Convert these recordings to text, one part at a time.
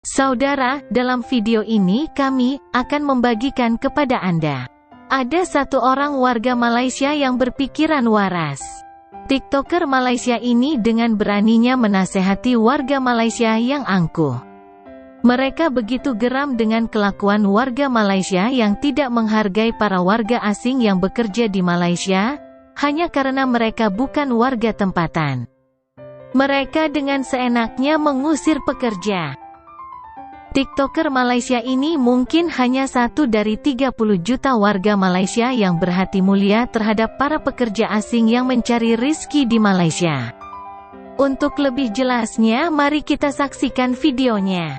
Saudara, dalam video ini kami akan membagikan kepada Anda. Ada satu orang warga Malaysia yang berpikiran waras. TikToker Malaysia ini dengan beraninya menasehati warga Malaysia yang angkuh. Mereka begitu geram dengan kelakuan warga Malaysia yang tidak menghargai para warga asing yang bekerja di Malaysia, hanya karena mereka bukan warga tempatan. Mereka dengan seenaknya mengusir pekerja. TikToker Malaysia ini mungkin hanya satu dari 30 juta warga Malaysia yang berhati mulia terhadap para pekerja asing yang mencari rizki di Malaysia. Untuk lebih jelasnya, mari kita saksikan videonya.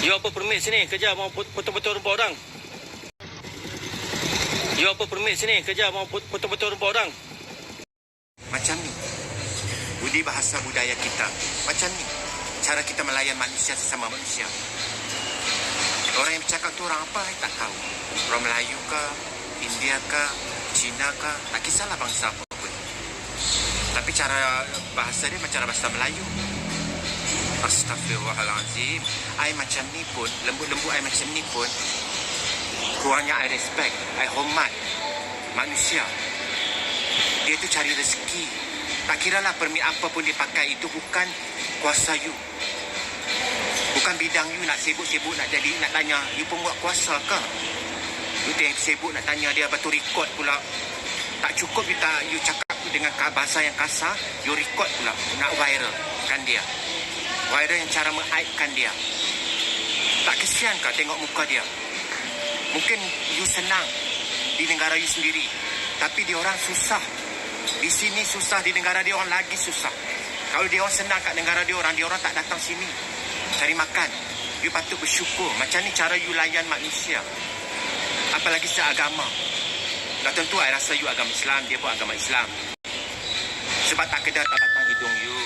You apa permit sini kerja mau potong-potong rumput orang? You apa permit sini kerja mau potong-potong rumput orang? Macam ni. Budi bahasa budaya kita. Macam ni. Cara kita melayan manusia sesama manusia. Orang yang bercakap tu orang apa, saya tak tahu. Orang Melayu ke, India ke, Cina ke, tak kisahlah bangsa apa pun. Tapi cara bahasa dia macam bahasa Melayu. Astaghfirullahalazim. I macam ni pun, lembut-lembut I macam ni pun, kurangnya I respect, I hormat manusia. Dia tu cari rezeki. Tak kiralah permit apa pun dia pakai, itu bukan kuasa you. Bukan bidang you nak sibuk-sibuk nak jadi, nak tanya you pun buat kuasa ke? You tengok sibuk nak tanya dia batu record pula. Tak cukup you cakap dengan bahasa yang kasar, you record pula nak viral kan dia. Viral yang cara mengaibkan dia. Tak kesian ke tengok muka dia? Mungkin you senang di negara you sendiri, tapi dia orang susah. Di sini susah, di negara dia orang lagi susah. Kalau dia orang senang kat negara dia orang tak datang sini cari makan. You patut bersyukur. Macam ni cara you layan manusia. Apalagi seagama. Dah tentu I rasa you agama Islam, dia pun agama Islam. Sebab tak kena tak batang hidung you,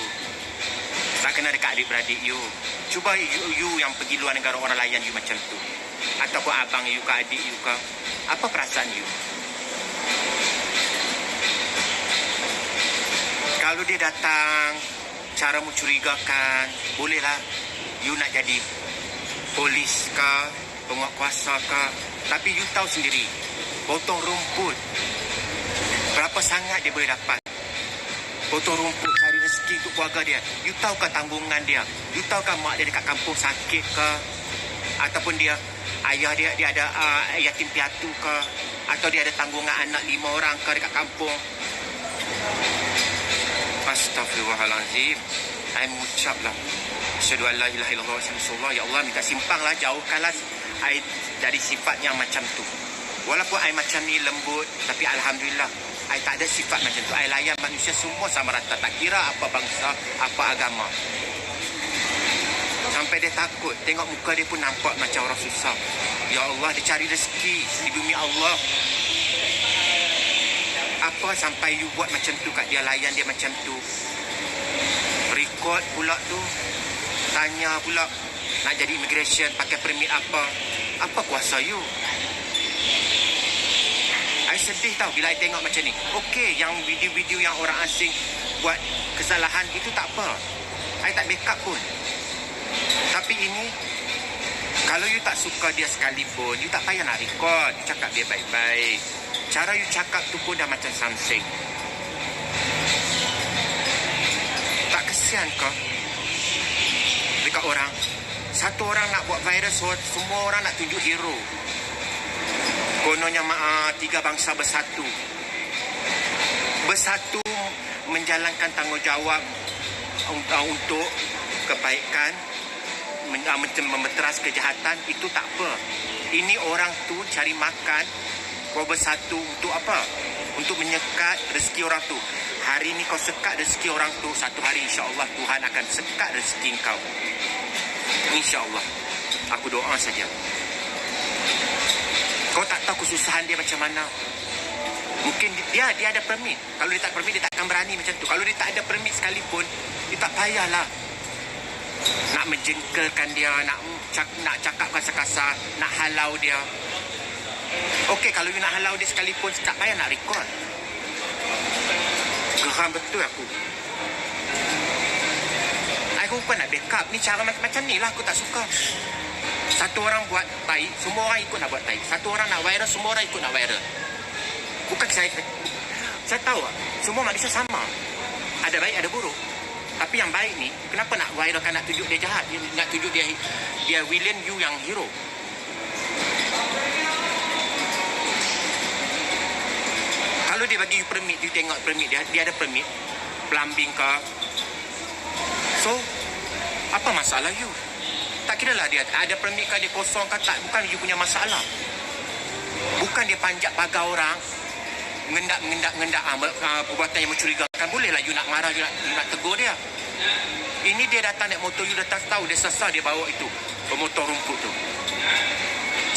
tak kena dekat adik-beradik you. Cuba you yang pergi luar negara orang layan you macam tu. Ataupun abang you ke adik you ke. Apa perasaan you? Kalau dia datang cara mencurigakan, bolehlah you nak jadi polis ke, penguatkuasa ke. Tapi you tahu sendiri, potong rumput berapa sangat dia boleh dapat. Potong rumput cari rezeki untuk keluarga dia. You tahukah tanggungan dia? You tahukah mak dia dekat kampung sakit ke? Ataupun dia ayah dia ada yatim piatu ke? Atau dia ada tanggungan anak 5 orang ke dekat kampung? Astaghfirullahalazim. I mengucaplah asyhadu an la ilaha illallah wa rasulullah. Ya Allah, minta simpanglah, jauhkanlah I dari sifat yang macam tu. Walaupun I macam ni lembut, tapi alhamdulillah I tak ada sifat macam tu. I layan manusia semua sama rata, tak kira apa bangsa, apa agama. Sampai dia takut, tengok muka dia pun nampak macam orang susah. Ya Allah, dia cari rezeki di bumi Allah. Apa sampai you buat macam tu kat dia, layan dia macam tu? Record pula tu, tanya pula nak jadi immigration pakai permit apa? Apa kuasa you? I sedih tau bila I tengok macam ni. Okey, yang video-video yang orang asing buat kesalahan itu tak apa, I tak backup pun. Tapi ini, kalau you tak suka dia sekalipun, you tak payah nak record. You cakap dia baik-baik. Cara you cakap tu pun dah macam something. Tak kesian ke dekat orang? Satu orang nak buat viral, semua orang nak tunjuk hero. Kononnya 3 bangsa bersatu. Bersatu menjalankan tanggungjawab untuk kebaikan, memeteras kejahatan, itu tak apa. Ini orang tu cari makan, kau bersatu untuk apa? Untuk menyekat rezeki orang tu. Hari ni kau sekat rezeki orang tu, satu hari insya-Allah Tuhan akan sekat rezeki kau. Insya-Allah. Aku doa saja. Kau tak tahu kesusahan dia macam mana. Mungkin dia ada permit. Kalau dia tak permit, dia tak akan berani macam tu. Kalau dia tak ada permit sekalipun, dia tak payahlah nak menjengkelkan dia, nak cakap kasar-kasar, nak halau dia. Okey, kalau you nak halau dia sekalipun, tak payah nak record. Geram betul aku. I Mereka bukan nak backup. Ni cara macam ni lah aku tak suka. Satu orang buat baik, semua orang ikut nak buat baik. Satu orang nak viral, semua orang ikut nak viral. Bukan saya tahu semua manusia sama. Ada baik, ada buruk. Tapi yang baik ni, kenapa nak viralkan, nak tunjuk dia jahat, nak tunjuk dia villain, you yang hero. Kalau dia bagi you permit, you tengok permit dia ada permit plumbing ke. So, apa masalah you? Tak kira lah dia ada permit ke, dia kosong ke tak, bukan you punya masalah. Bukan dia panjat pagar orang, mengendak perbuatan yang mencurigakan. Bolehlah you nak marah, you nak tegur dia. Ini dia datang naik motor, you datang tahu dia sesat, dia bawa itu motor rumput tu.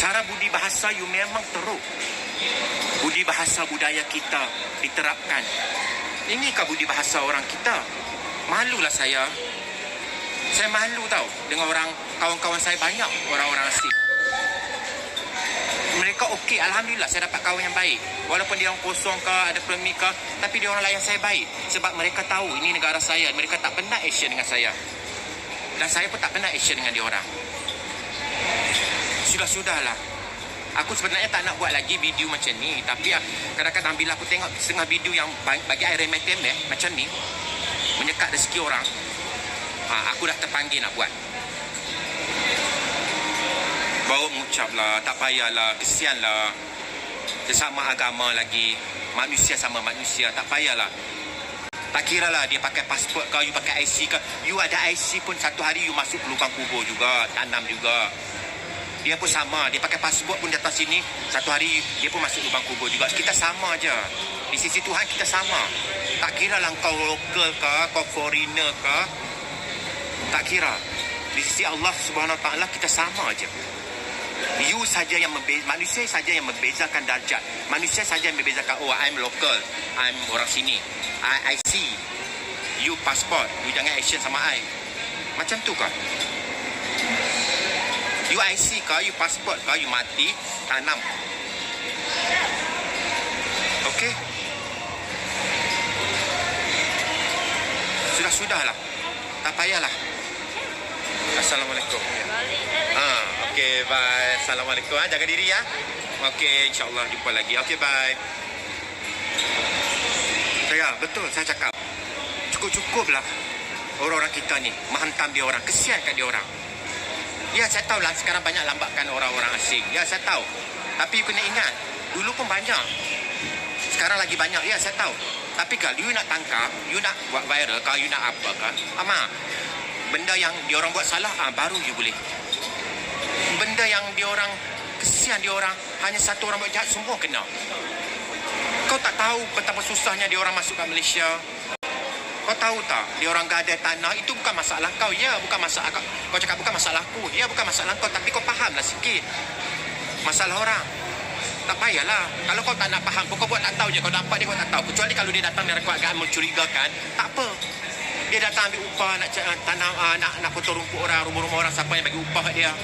Cara budi bahasa you memang teruk. Budi bahasa budaya kita diterapkan. Inikah budi bahasa orang kita? Malulah saya. Saya malu tau dengan orang, kawan-kawan saya banyak orang-orang asing. Mereka okey, alhamdulillah saya dapat kawan yang baik. Walaupun dia orang kosong ke, ada permit ke, tapi dia orang layan saya baik. Sebab mereka tahu ini negara saya. Mereka tak pernah action dengan saya. Dan saya pun tak pernah action dengan dia orang. Sudah-sudahlah. Aku sebenarnya tak nak buat lagi video macam ni. Tapi kadang-kadang bila aku tengok setengah video yang bagi air remeh macam ni, menyekat rezeki orang, aku dah terpanggil nak buat. Baru mengucaplah, tak payahlah, kesianlah. Sesama agama lagi, manusia sama manusia, tak payahlah. Tak kira lah dia pakai pasport ke, you pakai IC ke. You ada IC pun satu hari you masuk lubang kubur juga, tanam juga. Dia pun sama, dia pakai pasport pun datang sini, satu hari dia pun masuk lubang kubur juga. Kita sama aja. Di sisi Tuhan kita sama. Tak kira lah kau lokal ke, kau foreigner ke. Tak kira. Di sisi Allah Subhanahu Wa Taala kita sama aja. You saja yang manusia saja yang membezakan darjat. Manusia saja yang membezakan, oh I'm local, I'm orang sini. I see. You passport, you jangan action sama I. Macam tu kah? You IC kah, you passport kah, you mati, tanam. Okey? Sudah-sudahlah. Tak payahlah. Assalamualaikum. Okey, bye. Assalamualaikum. Jaga diri ya. Okey, insyaAllah jumpa lagi. Okey, bye. Betul saya cakap. Cukup-cukuplah orang-orang kita ni menghantam dia orang. Kesian kat dia orang. Ya, saya tahu lah sekarang banyak lambakan orang-orang asing. Ya, saya tahu. Tapi you kena ingat, dulu pun banyak. Sekarang lagi banyak. Ya, saya tahu. Tapi kalau you nak tangkap, you nak buat viral, kalau you nak apa kan, benda yang dia orang buat salah, baru you boleh. Benda yang dia orang, kesian dia orang, hanya satu orang buat jahat, semua kena. Kau tak tahu betapa susahnya dia orang masuk ke Malaysia. Kau tahu tak, dia orang gadai tanah, itu bukan masalah kau. Ya, bukan masalah kau. Kau cakap bukan masalah aku. Ya, bukan masalah kau, tapi kau fahamlah sikit. Masalah orang. Tak payahlah. Kalau kau tak nak faham, kau buat tak tahu je. Kau nampak dia, kau tak tahu. Kecuali kalau dia datang dari keluargaan mencurigakan, tak apa. Dia datang ambil upah, nak tanam, nak potong rumput orang, rumah-rumah orang, siapa yang bagi upah kat dia.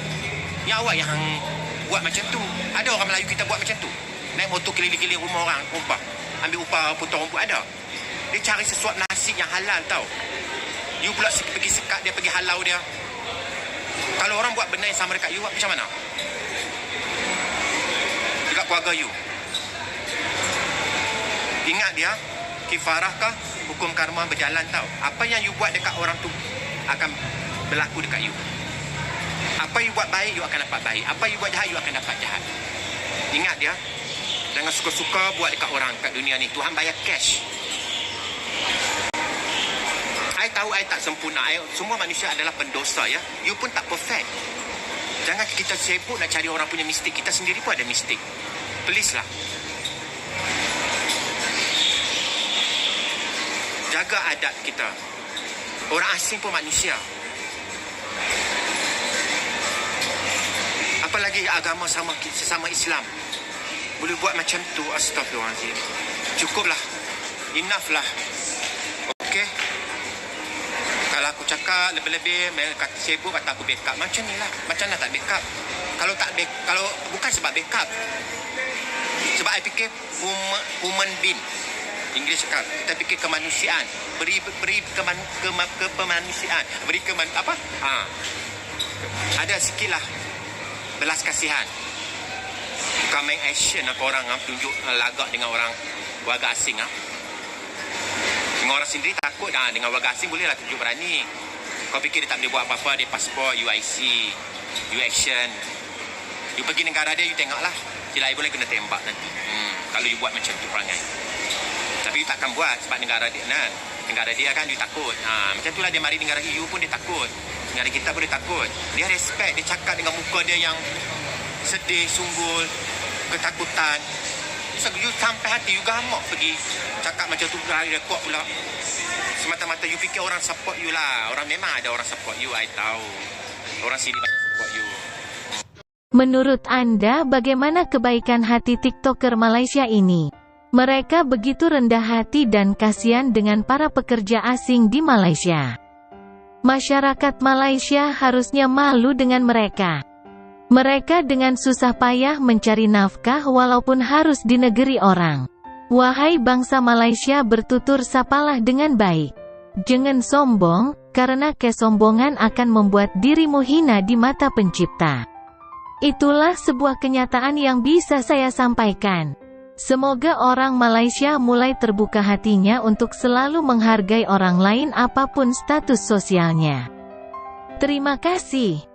Ya, awak yang buat macam tu. Ada orang Melayu kita buat macam tu. Naik motor keliling-keliling rumah orang, upah. Ambil upah potong rumput, ada. Dia cari sesuap nasi yang halal tau. You pula pergi sekat dia, pergi halau dia. Kalau orang buat benda yang sama dekat you, macam mana? Dekat keluarga you. Ingat dia, kifarah kah, hukum karma berjalan tau. Apa yang you buat dekat orang tu akan berlaku dekat you. Apa you buat baik, you akan dapat baik. Apa you buat jahat, you akan dapat jahat. Ingat dia. Jangan suka-suka buat dekat orang kat dunia ni. Tuhan bayar cash. I tahu I tak sempurna. Semua manusia adalah pendosa ya. You pun tak perfect. Jangan kita sibuk nak cari orang punya mistik. Kita sendiri pun ada mistik. Please lah. Jaga adab kita. Orang asing pun manusia. Apalagi agama sesama Islam. Boleh buat macam tu, astagfirullahaladzim. Cukuplah. Enough lah. Okey? Kalau aku cakap lebih-lebih, mereka kata sibuk, kata aku backup. Macam ni lah. Macam mana tak backup? Kalau bukan sebab backup. Sebab I fikir human being. Inggeris cakap, kita fikir kemanusiaan. Beri kemanusiaan. Beri apa? Ada sikit lah belas kasihan. Bukan main action lah korang tunjuk lagak dengan orang warga asing Dengan orang sendiri takut dengan warga asing bolehlah tunjuk berani. Kau fikir dia tak boleh buat apa-apa, dia pasport, UIC, you action. You pergi negara dia, you tengoklah. Silai boleh kena tembak nanti. Kalau you buat macam tu perangai. Tapi you takkan buat sebab negara dia kan. Negara dia kan you takut. Macam itulah dia mari negara you pun dia takut. Negara kita pun dia takut. Dia respect, dia cakap dengan muka dia yang sedih, sunggul, ketakutan. You sampai hati, you gamak pergi cakap macam tu, rekod pula. Semata-mata you fikir orang support you lah. Orang memang ada orang support you, I tahu. Orang sini banyak support you. Menurut Anda, bagaimana kebaikan hati TikToker Malaysia ini? Mereka begitu rendah hati dan kasihan dengan para pekerja asing di Malaysia. Masyarakat Malaysia harusnya malu dengan mereka. Mereka dengan susah payah mencari nafkah walaupun harus di negeri orang. Wahai bangsa Malaysia, bertutur sapalah dengan baik. Jangan sombong, karena kesombongan akan membuat dirimu hina di mata pencipta. Itulah sebuah kenyataan yang bisa saya sampaikan. Semoga orang Malaysia mulai terbuka hatinya untuk selalu menghargai orang lain apapun status sosialnya. Terima kasih.